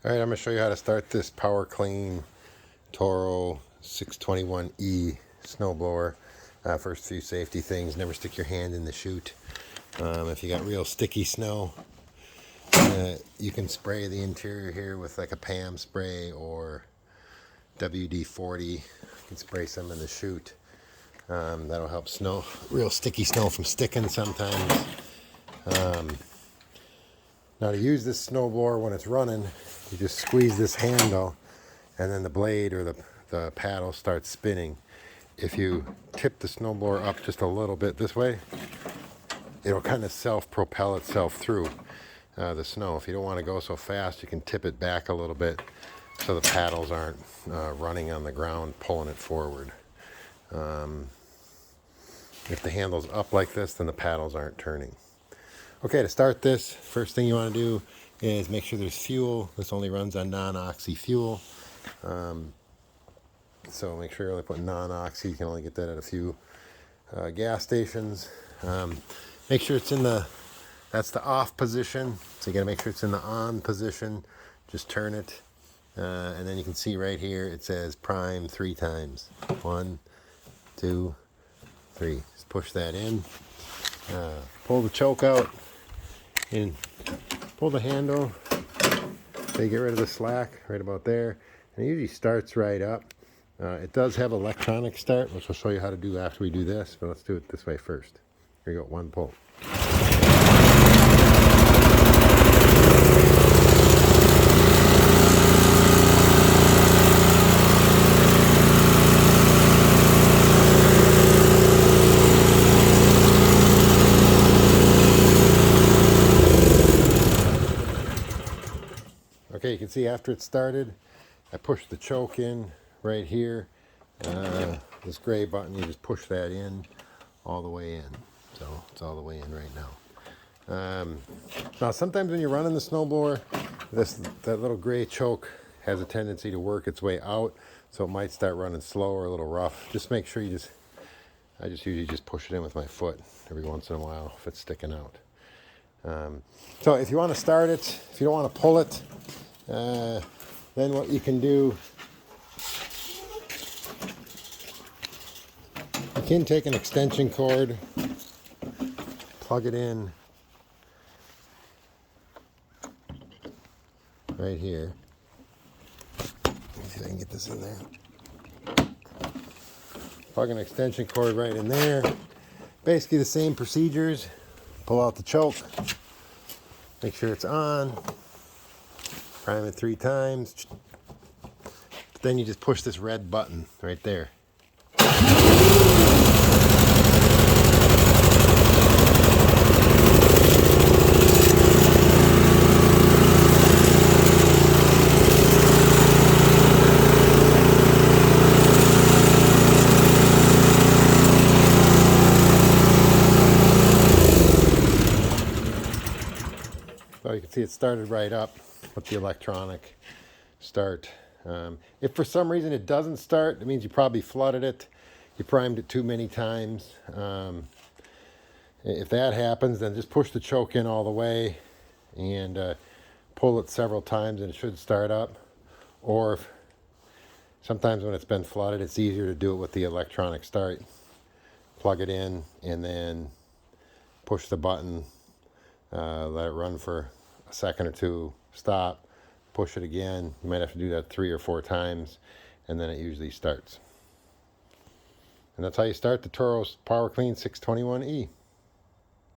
Alright, I'm going to show you how to start this Power Clean Toro 621E snowblower. First few safety things: never stick your hand in the chute. If you got real sticky snow, you can spray the interior here with like a PAM spray or WD-40. You can spray some in the chute. That'll help real sticky snow from sticking sometimes. Now, to use this snowblower when it's running, you just squeeze this handle and then the blade or the paddle starts spinning. If you tip the snowblower up just a little bit this way, it'll kind of self-propel itself through the snow. If you don't want to go so fast, you can tip it back a little bit so the paddles aren't running on the ground, pulling it forward. If the handle's up like this, then the paddles aren't turning. Okay, to start this, first thing you want to do is make sure there's fuel. This only runs on non-oxy fuel. So make sure you only put non-oxy. You can only get that at a few gas stations. Make sure it's that's the off position. So you got to make sure it's in the on position. Just turn it. And then you can see right here, it says prime 3 times. 1, 2, 3. Just push that in. Pull the choke out and pull the handle. So you get rid of the slack right about there. And it usually starts right up. It does have electronic start, which I'll show you how to do after we do this, but let's do it this way first. Here you go, 1 pull. Okay, you can see after it started, I pushed the choke in right here. This gray button, you just push that in all the way in. So it's all the way in right now. Now sometimes when you're running the snowblower, that little gray choke has a tendency to work its way out, so it might start running slow or a little rough. Just make sure I just usually just push it in with my foot every once in a while if it's sticking out. So if you want to start it, if you don't want to pull it, then what you can do, you can take an extension cord, plug it in right here. Let me see if I can get this in there. Plug an extension cord right in there. Basically the same procedures. Pull out the choke, make sure it's on, prime it 3 times. Then you just push this red button right there. So you can see it started right up with the electronic start. If for some reason it doesn't start, it means you probably flooded it. You primed it too many times. If that happens, then just push the choke in all the way and pull it several times and it should start up. Or sometimes when it's been flooded, it's easier to do it with the electronic start. Plug it in and then push the button. Let it run for a second or two, stop, push it again. You might have to do that 3 or 4 times, and then it usually starts. And that's how you start the Toro's Power Clean 621E.